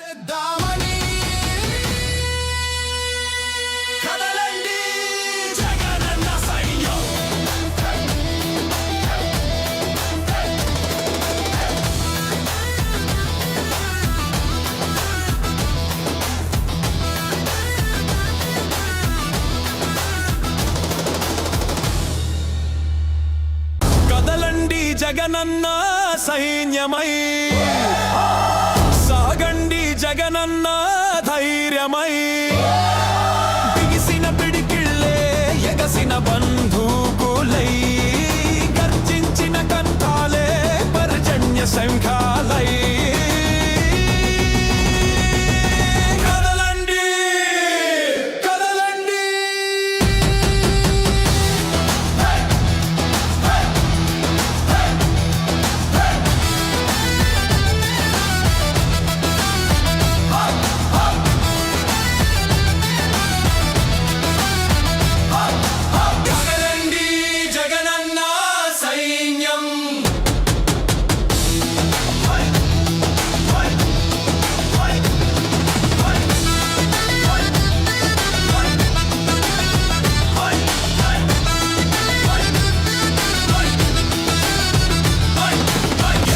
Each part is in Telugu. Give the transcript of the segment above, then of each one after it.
తెద్దామని కదలండి జగనన్న సైన్యం. కదలండి జగనన్న సైన్యమై, సాగండి జగనన్న ధైర్యమై, బిగిసిన పిడికిళ్ళే ఎగసిన బంధూకులై, గర్జించిన కంఠాలే పర్జన్య శంఖాలై. కదలండి కదలండి కదలండి జగనన్న సైన్యం.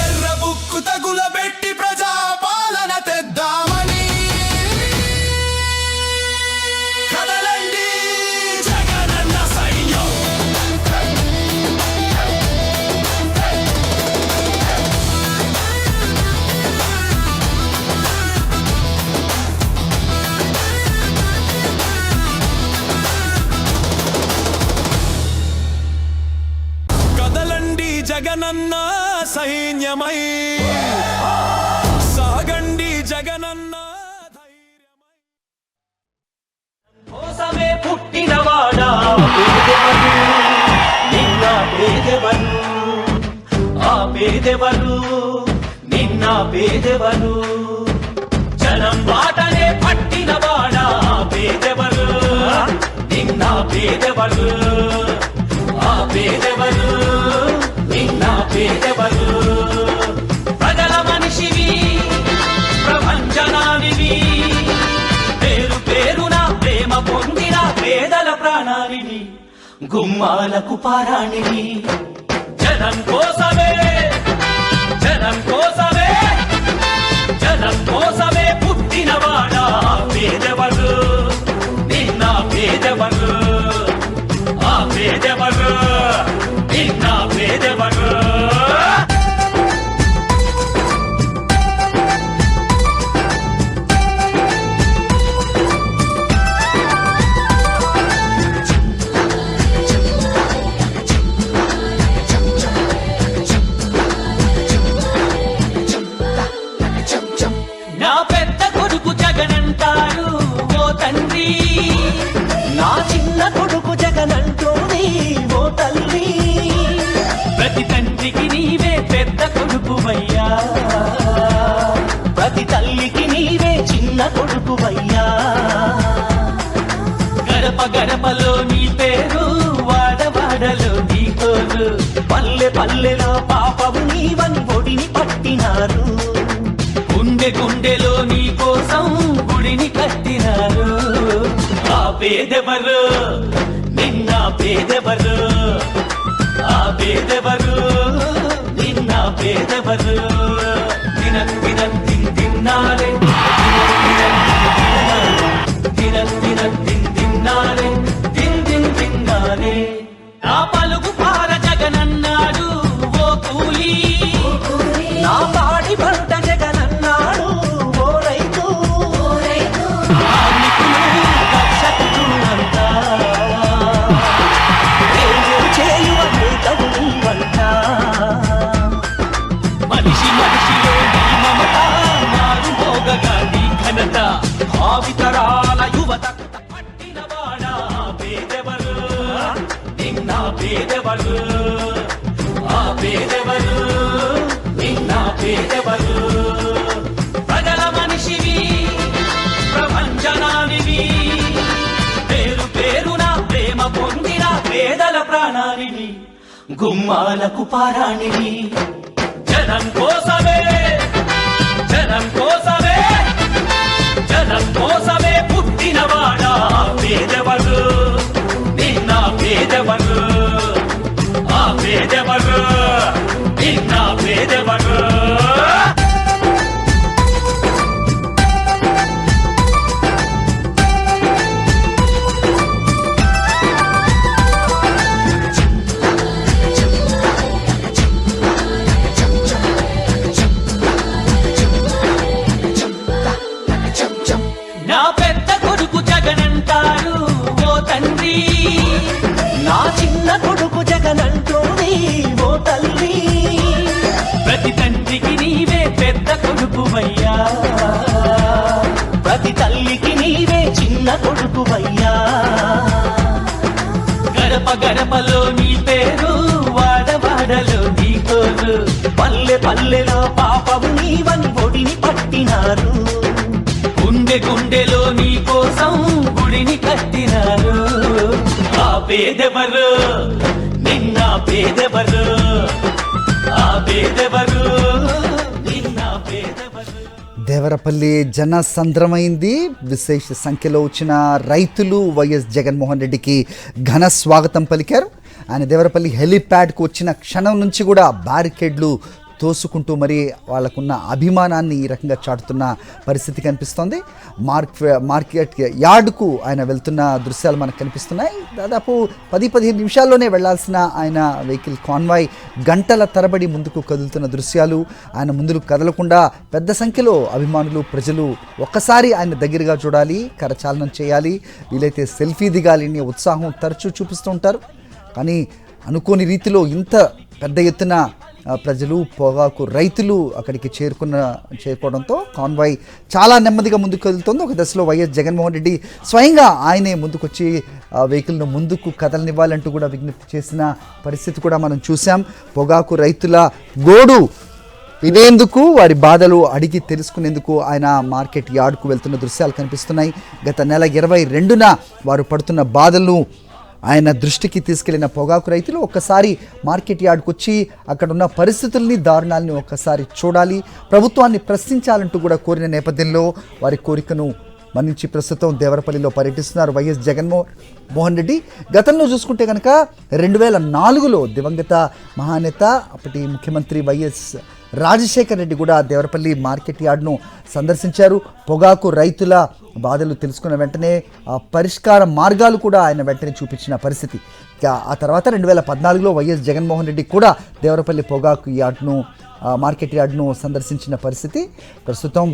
ఎర్ర బుక్కు తగులబెట్టి ప్రజాపాలన తెద్దామని కదలండి జగనన్న సైన్యం. కదలండి జగనన్న సైన్యమై, సాగండి జగనన్న ధైర్యమై. కోసమే పుట్టినవాడా పేదెవరు, నిన్న పేదెవరు, ఆ పేదెవరు, నిన్న పేదెవరు, జనం బాటనే పట్టినవాడా పేదెవరు, నిన్న పేదెవరు, ఆ పేదెవరు, నిన్న పేదెవరు. ప్రజల మనిషివి, ప్రపంచనానివి, పేరు పేరున ప్రేమ పొందిన పేదల ప్రాణానివి, గుమ్మాలకు పారాణివి. జనం కోసమే, జనం కోసమే, జనం కోసమే పుట్టినవాడా పేదెవరు, నిన్న పేదెవరు, ఆ పేదెవరు, నిన్న పేదెవరు. నా పెద్ద కొడుకు జగనంటాడు ఓ తండ్రి, నా చిన్న కొడుకు జగనంటోని ఓ తల్లి. ప్రతి తండ్రికి నీవే పెద్ద కొడుకువయ్యా, ప్రతి తల్లికి నీవే చిన్న కొడుకువయ్యా. గడప గడపలో నీ పేరు, వాడవాడలో నీ తోరు, పల్లె పల్లెలో పాపము నీవని ఒడిని పట్టినారు, గుండె గుండెలో నీ కోసం గుడిని కట్టినారు. ఆ పేదెవరు, నిన్న పేదెవరు, ఆ పేదెవరు, నిన్న పేదెవరు. దినం దినం తిన్నారే, దినం దినం తిన్నారే, తిన్నారే. నా పలుకు పార జగనన్నాడు ఓ కూలి, నా పాడి పంట జగనన్నాడు ఓ రైతు, కార్మికులు రక్షకులు అంతా, దేవుడు చేయువ నేతవు నీవంట. మనిషి మనిషిలో నీ మమత, మారు మోగగా నీ ఘనత, భావితరాల యువత పట్టినవాడా పేదెవరు, నిన్న పేదెవరు, ఆ పేదెవరు, నిన్న పేదెవరు. ప్రజల మనిషివి, ప్రపంచనానివి, పేరు పేరున ప్రేమ పొందిన పేదల ప్రాణానివి, గుమ్మాలకు పారాణివి. జనం కోసమే, జనం కోసమే, నా చిన్న కొడుకు జగనంటోని ఓ తల్లి ప్రతి తండ్రికి నీవే పెద్ద కొడుకువయ్యా ప్రతి తల్లికి నీవే చిన్న కొడుకువయ్యా గడప గడపలో నీ పేరు వాడవాడలో నీ కోరు పల్లె పల్లెలో పాపము నీవని ఒడిని పట్టినారు గుండె గుండెలో నీ కోసం గుడిని కట్టినారు ఆ పేదెవరు నిన్న పేదెవరు ఆ పేదెవరు నిన్న పేదెవరు. దేవరపల్లి జనసంద్రమైంది. విశేష సంఖ్యలో వచ్చిన రైతులు వైఎస్ జగన్మోహన్ రెడ్డికి ఘన స్వాగతం పలికారు. ఆయన దేవరపల్లి హెలీప్యాడ్కు వచ్చిన క్షణం నుంచి కూడా బ్యారికేడ్లు తోసుకుంటూ మరి వాళ్ళకున్న అభిమానాన్ని ఈ రకంగా చాటుతున్న పరిస్థితి కనిపిస్తోంది. మార్కెట్ యార్డుకు ఆయన వెళ్తున్న దృశ్యాలు మనకు కనిపిస్తున్నాయి. దాదాపు 10-15 నిమిషాల్లోనే వెళ్లాల్సిన ఆయన వెహికల్ కాన్వాయ్ గంటల తరబడి ముందుకు కదులుతున్న దృశ్యాలు, ఆయన ముందుకు కదలకుండా పెద్ద సంఖ్యలో అభిమానులు ప్రజలు ఒక్కసారి ఆయన దగ్గరగా చూడాలి, కరచాలనం చేయాలి, వీలైతే సెల్ఫీ దిగాలి అనే ఉత్సాహం తరచూ చూపిస్తూ ఉంటారు. కానీ అనుకోని రీతిలో ఇంత పెద్ద ఎత్తున ప్రజలు, పొగాకు రైతులు అక్కడికి చేరుకోవడంతో కాన్వాయ్ చాలా నెమ్మదిగా ముందుకు కదులుతోంది. ఒక దశలో వైఎస్ జగన్మోహన్ రెడ్డి స్వయంగా ఆయనే ముందుకొచ్చి వెహికల్ను ముందుకు కదలనివ్వాలంటూ కూడా విజ్ఞప్తి చేసిన పరిస్థితి కూడా మనం చూసాం. పొగాకు రైతుల గోడు వినేందుకు, వారి బాధలు అడిగి తెలుసుకునేందుకు ఆయన మార్కెట్ యార్డ్కు వెళ్తున్న దృశ్యాలు కనిపిస్తున్నాయి. గత నెల 22న వారు పడుతున్న బాధలను ఆయన దృష్టికి తీసుకెళ్లిన పొగాకు రైతులు ఒక్కసారి మార్కెట్ యార్డ్కి వచ్చి అక్కడున్న పరిస్థితుల్ని, దారుణాలని ఒక్కసారి చూడాలి, ప్రభుత్వాన్ని ప్రశ్నించాలంటూ కూడా కోరిన నేపథ్యంలో వారి కోరికను మన్నించి ప్రస్తుతం దేవరపల్లిలో పర్యటిస్తున్నారు వైఎస్ జగన్మోహన్ రెడ్డి. గతంలో చూసుకుంటే కనుక 2004లో దివంగత మహానేత అప్పటి ముఖ్యమంత్రి వైఎస్ రాజశేఖర్ రెడ్డి కూడా దేవరపల్లి మార్కెట్ యార్డ్ను సందర్శించారు. పొగాకు రైతుల బాధలు తెలుసుకున్న వెంటనే పరిష్కార మార్గాలు కూడా ఆయన వెంటనే చూపించిన పరిస్థితి. ఆ తర్వాత 2014లో వైఎస్ జగన్మోహన్ రెడ్డి కూడా దేవరపల్లి పొగాకు యార్డ్ను, మార్కెట్ యార్డ్ను సందర్శించిన పరిస్థితి. ప్రస్తుతం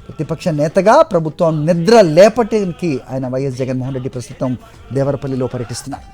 ప్రతిపక్ష నేతగా ప్రభుత్వం నిద్ర లేపటానికి ఆయన వైఎస్ జగన్మోహన్ రెడ్డి ప్రస్తుతం దేవరపల్లిలో పర్యటిస్తున్నారు.